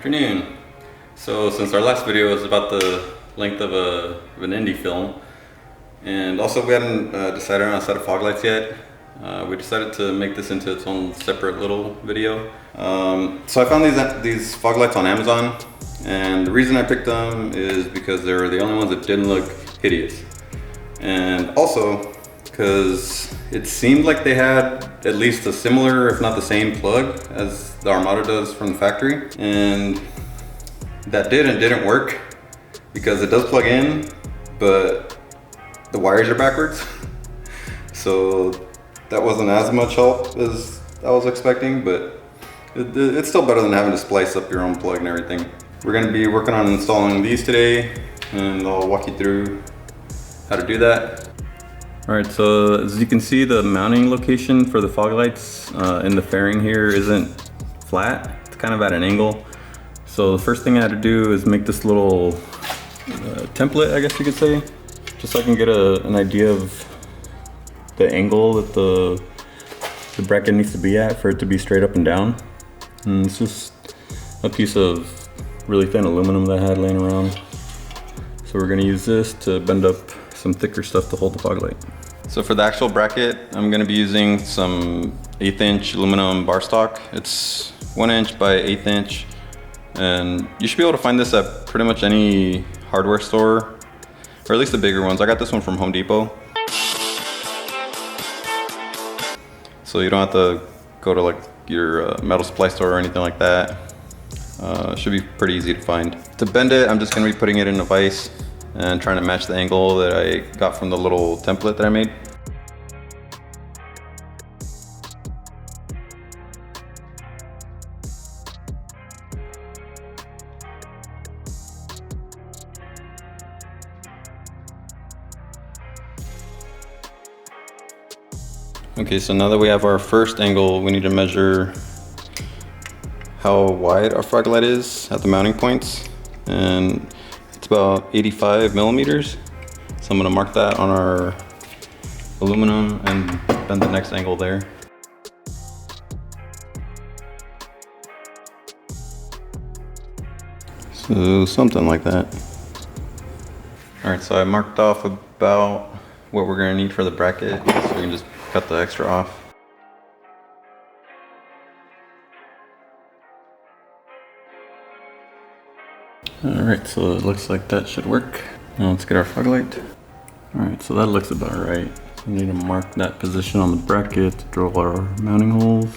Afternoon. So since our last video was about the length of an indie film, and also we hadn't decided on a set of fog lights yet, we decided to make this into its own separate little video. So I found these fog lights on Amazon, and the reason I picked them is because they were the only ones that didn't look hideous. And also because it seemed like they had at least a similar, if not the same plug as the Armada does from the factory. And that did and didn't work, because it does plug in, but the wires are backwards. So that wasn't as much help as I was expecting, but it's still better than having to splice up your own plug and everything. We're gonna be working on installing these today, and I'll walk you through how to do that. All right, so as you can see, the mounting location for the fog lights in the fairing here isn't flat. It's kind of at an angle. So the first thing I had to do is make this little template, I guess you could say, just so I can get an idea of the angle that the bracket needs to be at for it to be straight up and down. And it's just a piece of really thin aluminum that I had laying around. So we're gonna use this to bend up some thicker stuff to hold the fog light. So for the actual bracket, I'm gonna be using some 1/8 inch aluminum bar stock. It's 1 inch by 1/8 inch. And you should be able to find this at pretty much any hardware store, or at least the bigger ones. I got this one from Home Depot. So you don't have to go to like your metal supply store or anything like that. It should be pretty easy to find. To bend it, I'm just gonna be putting it in a vise and trying to match the angle that I got from the little template that I made. Okay, so now that we have our first angle, we need to measure how wide our fog light is at the mounting points. And it's about 85 millimeters. So I'm gonna mark that on our aluminum and bend the next angle there. So something like that. All right, so I marked off about what we're gonna need for the bracket, so we can just cut the extra off. Alright, so it looks like that should work. Now let's get our fog light. Alright, so that looks about right. We need to mark that position on the bracket to drill our mounting holes.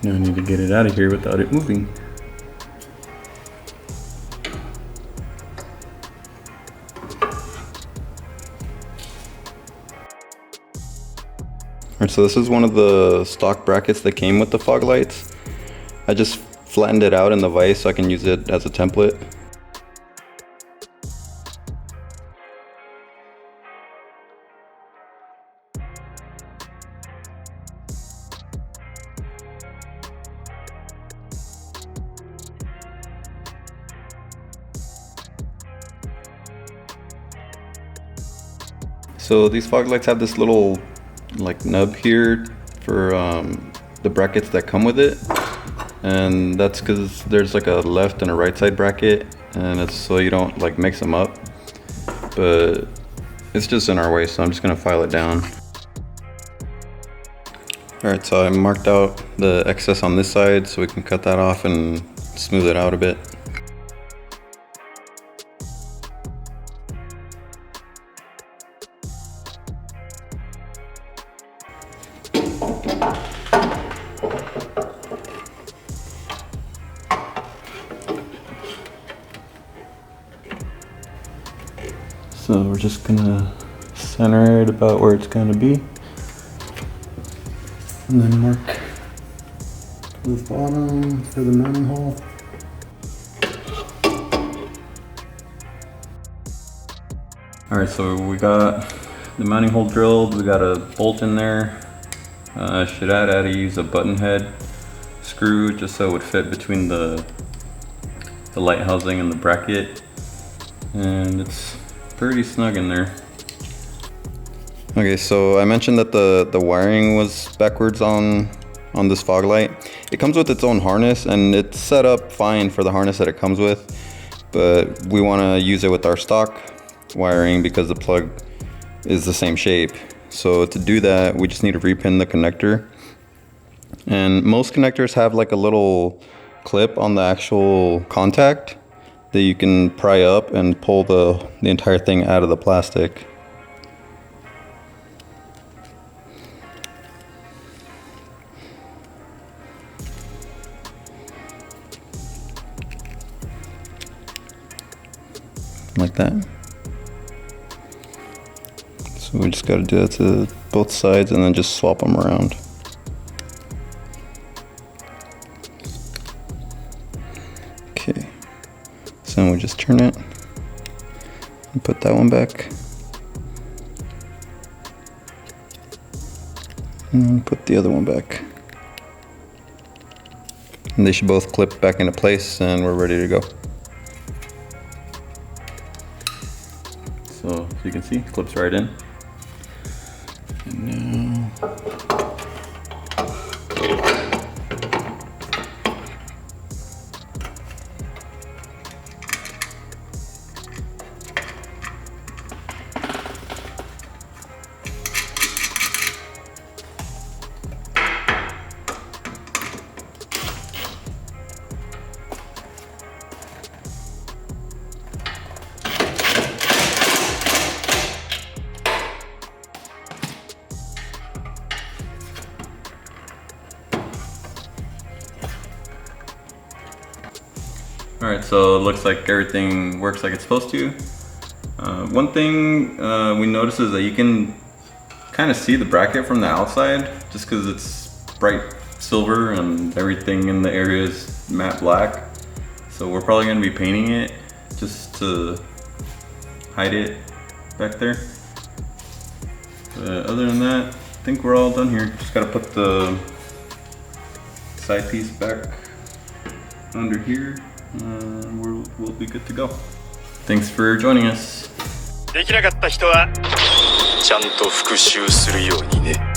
Now I need to get it out of here without it moving. Alright, so this is one of the stock brackets that came with the fog lights. I just flattened it out in the vise so I can use it as a template. So these fog lights have this little like nub here for the brackets that come with it, and that's because there's like a left and a right side bracket, and it's so you don't like mix them up, but it's just in our way, so I'm just gonna file it down. Alright, so I marked out the excess on this side so we can cut that off and smooth it out a bit. So we're just gonna center it about where it's gonna be, and then mark the bottom for the mounting hole. Alright, so we got the mounting hole drilled, we got a bolt in there. I should add how to use a button head screw just so it would fit between the light housing and the bracket, and it's pretty snug in there. Okay, so I mentioned that the wiring was backwards on on this fog light. It comes with its own harness and it's set up fine for the harness that it comes with, but we want to use it with our stock wiring because the plug is the same shape. So to do that, we just need to repin the connector. And most connectors have like a little clip on the actual contact that you can pry up and pull the entire thing out of the plastic. Like that. So we just got to do that to both sides and then just swap them around. Okay, so then we just turn it and put that one back and put the other one back, and they should both clip back into place and we're ready to go. So as you can see, it clips right in. And now Alright, so it looks like everything works like it's supposed to. One thing we noticed is that you can kind of see the bracket from the outside just because it's bright silver and everything in the area is matte black. So we're probably going to be painting it just to hide it back there. But other than that, I think we're all done here. Just got to put the side piece back under here. We'll be good to go. Thanks for joining us. できなかった人はちゃんと復習するようにね。